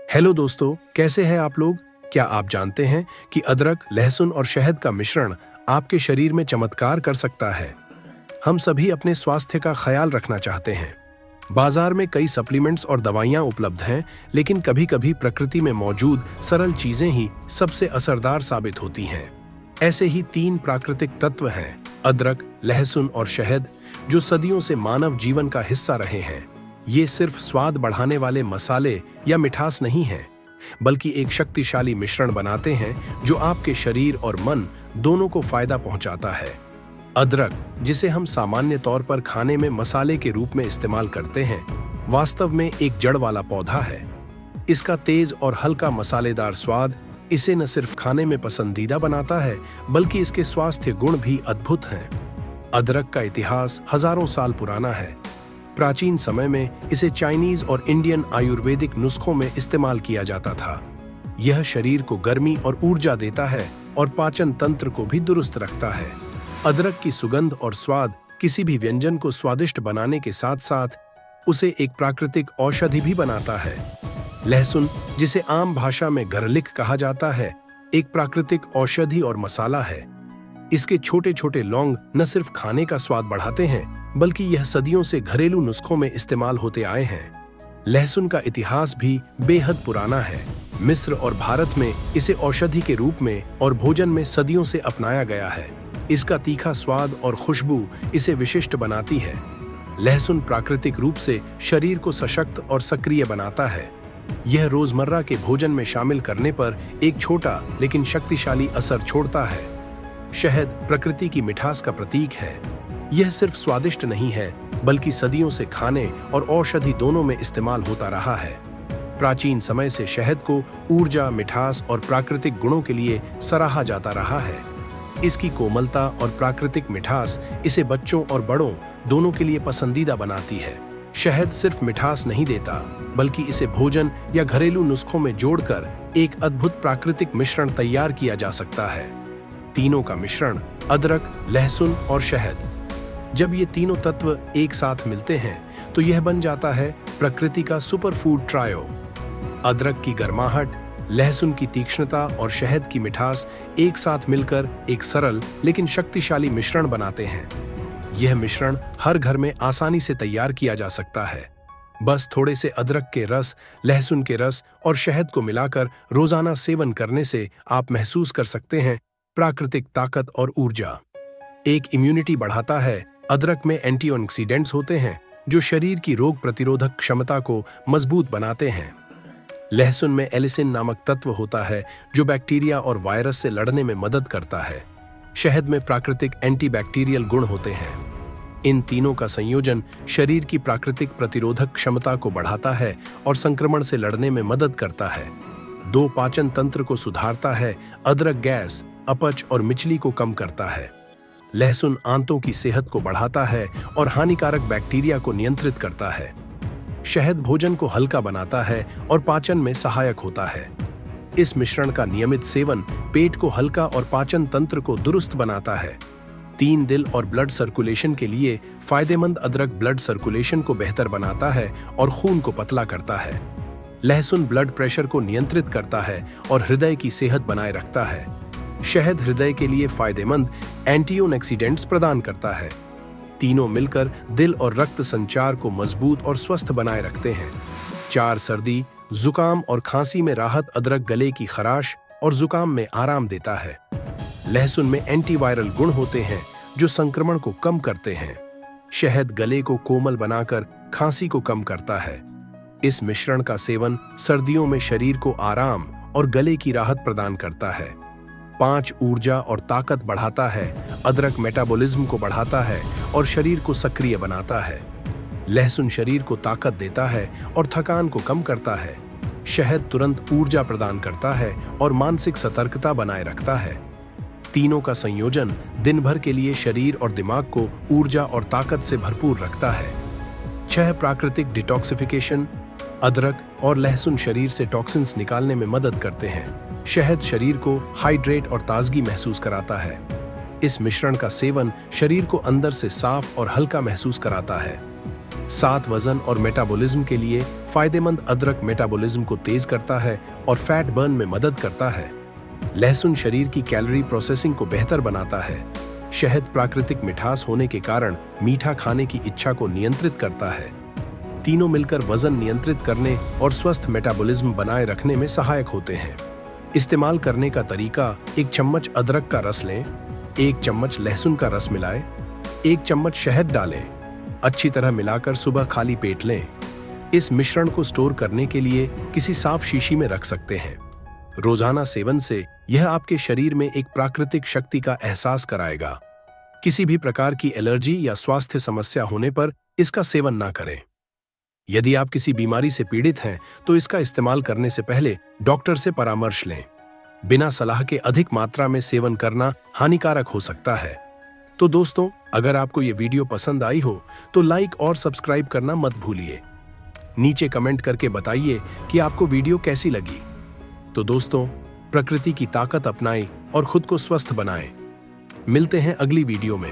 Hello दोस्तों, कैसे हैं आप लोग। क्या आप जानते हैं कि अदरक, लहसुन और शहद का मिश्रण आपके शरीर में चमत्कार कर सकता है। हम सभी अपने स्वास्थ्य का ख्याल रखना चाहते हैं। बाजार में कई सप्लीमेंट्स और दवाइयां उपलब्ध हैं, लेकिन कभी-कभी प्रकृति में मौजूद सरल चीजें ही सबसे असरदार साबित होती हैं। ऐसे ही 3 प्राकृतिक तत्व हैं, अदरक, लहसुन और शहद, जो सदियों से मानव जीवन का हिस्सा रहे हैं। ये सिर्फ स्वाद बढ़ाने वाले मसाले या मिठास नहीं हैं, बल्कि एक शक्तिशाली मिश्रण बनाते हैं जो आपके शरीर और मन दोनों को फायदा पहुंचाता है। अदरक, जिसे हम सामान्य तौर पर खाने में मसाले के रूप में इस्तेमाल करते हैं, वास्तव में एक जड़ वाला पौधा है। इसका तेज और हल्का मसालेदार स्वाद इसे न सिर्फ खाने में पसंदीदा बनाता है, बल्कि इसके स्वास्थ्य गुण भी अद्भुत हैं। अदरक का इतिहास हजारों साल पुराना है। प्राचीन समय में इसे चाइनीज और इंडियन आयुर्वेदिक नुस्खों में इस्तेमाल किया जाता था। यह शरीर को गर्मी और ऊर्जा देता है और पाचन तंत्र को भी दुरुस्त रखता है। अदरक की सुगंध और स्वाद किसी भी व्यंजन को स्वादिष्ट बनाने के साथ साथ उसे एक प्राकृतिक औषधि भी बनाता है। लहसुन, जिसे आम भाषा में गर्लिक कहा जाता है, एक प्राकृतिक औषधि और मसाला है। इसके छोटे छोटे लौंग न सिर्फ खाने का स्वाद बढ़ाते हैं, बल्कि यह सदियों से घरेलू नुस्खों में इस्तेमाल होते आए हैं। लहसुन का इतिहास भी बेहद पुराना है। मिस्र और भारत में इसे औषधि के रूप में और भोजन में सदियों से अपनाया गया है। इसका तीखा स्वाद और खुशबू इसे विशिष्ट बनाती है। लहसुन प्राकृतिक रूप से शरीर को सशक्त और सक्रिय बनाता है। यह रोजमर्रा के भोजन में शामिल करने पर एक छोटा लेकिन शक्तिशाली असर छोड़ता है। शहद प्रकृति की मिठास का प्रतीक है। यह सिर्फ स्वादिष्ट नहीं है, बल्कि सदियों से खाने और औषधि दोनों में इस्तेमाल होता रहा है। प्राचीन समय से शहद को ऊर्जा, मिठास और प्राकृतिक गुणों के लिए सराहा जाता रहा है। इसकी कोमलता और प्राकृतिक मिठास इसे बच्चों और बड़ों दोनों के लिए पसंदीदा बनाती है। शहद सिर्फ मिठास नहीं देता, बल्कि इसे भोजन या घरेलू नुस्खों में जोड़कर एक अद्भुत प्राकृतिक मिश्रण तैयार किया जा सकता है। तीनों का मिश्रण, अदरक, लहसुन और शहद, जब ये तीनों तत्व एक साथ मिलते हैं तो यह बन जाता है प्रकृति का सुपरफूड ट्रायो। अदरक की गर्माहट, लहसुन की तीक्ष्णता और शहद की मिठास एक साथ मिलकर एक सरल लेकिन शक्तिशाली मिश्रण बनाते हैं। यह मिश्रण हर घर में आसानी से तैयार किया जा सकता है। बस थोड़े से अदरक के रस, लहसुन के रस और शहद को मिलाकर रोजाना सेवन करने से आप महसूस कर सकते हैं प्राकृतिक ताकत और ऊर्जा। एक इम्यूनिटी बढ़ाता है। अदरक में एंटीऑक्सीडेंट्स होते हैं जो शरीर की रोग प्रतिरोधक क्षमता को मजबूत बनाते हैं। लहसुन में एलिसिन नामक तत्व होता है जो बैक्टीरिया और वायरस से लड़ने में मदद करता है। शहद में प्राकृतिक एंटीबैक्टीरियल गुण होते हैं। इन तीनों का संयोजन शरीर की प्राकृतिक प्रतिरोधक क्षमता को बढ़ाता है और संक्रमण से लड़ने में मदद करता है। 2 पाचन तंत्र को सुधारता है। अदरक गैस, अपच और मिचली को कम करता है। लहसुन आंतों की सेहत को बढ़ाता है और हानिकारक बैक्टीरिया को नियंत्रित करता है। शहद भोजन को हल्का बनाता है और पाचन में सहायक होता है। इस मिश्रण का नियमित सेवन पेट को हल्का और पाचन तंत्र को दुरुस्त बनाता है। 3 दिल और ब्लड सर्कुलेशन के लिए फायदेमंद अदरक ब्लड सर्कुलेशन को बेहतर बनाता है और खून को पतला करता है। लहसुन ब्लड प्रेशर को नियंत्रित करता है और हृदय की सेहत बनाए रखता है। शहद हृदय के लिए फायदेमंद एंटीऑक्सीडेंट्स प्रदान करता है। तीनों मिलकर दिल और रक्त संचार को मजबूत और स्वस्थ बनाए रखते हैं। 4 सर्दी, जुकाम और खांसी में राहत। अदरक गले की खराश और जुकाम में आराम देता है। लहसुन में एंटीवायरल गुण होते हैं जो संक्रमण को कम करते हैं। शहद गले को कोमल बनाकर खांसी को कम करता है। इस मिश्रण का सेवन सर्दियों में शरीर को आराम और गले की राहत प्रदान करता है। 5 ऊर्जा और ताकत बढ़ाता है। अदरक मेटाबॉलिज्म को बढ़ाता है और शरीर को सक्रिय बनाता है। लहसुन शरीर को ताकत देता है और थकान को कम करता है। शहद तुरंत ऊर्जा प्रदान करता है और मानसिक सतर्कता बनाए रखता है। तीनों का संयोजन दिन भर के लिए शरीर और दिमाग को ऊर्जा और ताकत से भरपूर रखता है। 6 प्राकृतिक डिटॉक्सिफिकेशन। अदरक और लहसुन शरीर से टॉक्सिन्स निकालने में मदद करते हैं। शहद शरीर को हाइड्रेट और ताजगी महसूस कराता है। इस मिश्रण का सेवन शरीर को अंदर से साफ और हल्का महसूस कराता है। साथ वजन और मेटाबॉलिज्म के लिए फायदेमंद अदरक मेटाबॉलिज्म को तेज करता है और फैट बर्न में मदद करता है। लहसुन शरीर की कैलोरी प्रोसेसिंग को बेहतर बनाता है। शहद प्राकृतिक मिठास होने के कारण मीठा खाने की इच्छा को नियंत्रित करता है। तीनों मिलकर वजन नियंत्रित करने और स्वस्थ मेटाबॉलिज्म बनाए रखने में सहायक होते हैं। इस्तेमाल करने का तरीका: 1 चम्मच अदरक का रस लें, 1 चम्मच लहसुन का रस मिलाएं, 1 चम्मच शहद डालें, अच्छी तरह मिलाकर सुबह खाली पेट लें। इस मिश्रण को स्टोर करने के लिए किसी साफ शीशी में रख सकते हैं। रोजाना सेवन से यह आपके शरीर में एक प्राकृतिक शक्ति का एहसास कराएगा। किसी भी प्रकार की एलर्जी या स्वास्थ्य समस्या होने पर इसका सेवन ना करें। यदि आप किसी बीमारी से पीड़ित हैं तो इसका इस्तेमाल करने से पहले डॉक्टर से परामर्श लें। बिना सलाह के अधिक मात्रा में सेवन करना हानिकारक हो सकता है। तो दोस्तों, अगर आपको ये वीडियो पसंद आई हो तो लाइक और सब्सक्राइब करना मत भूलिए। नीचे कमेंट करके बताइए कि आपको वीडियो कैसी लगी। तो दोस्तों, प्रकृति की ताकत अपनाएं और खुद को स्वस्थ बनाएं। मिलते हैं अगली वीडियो में।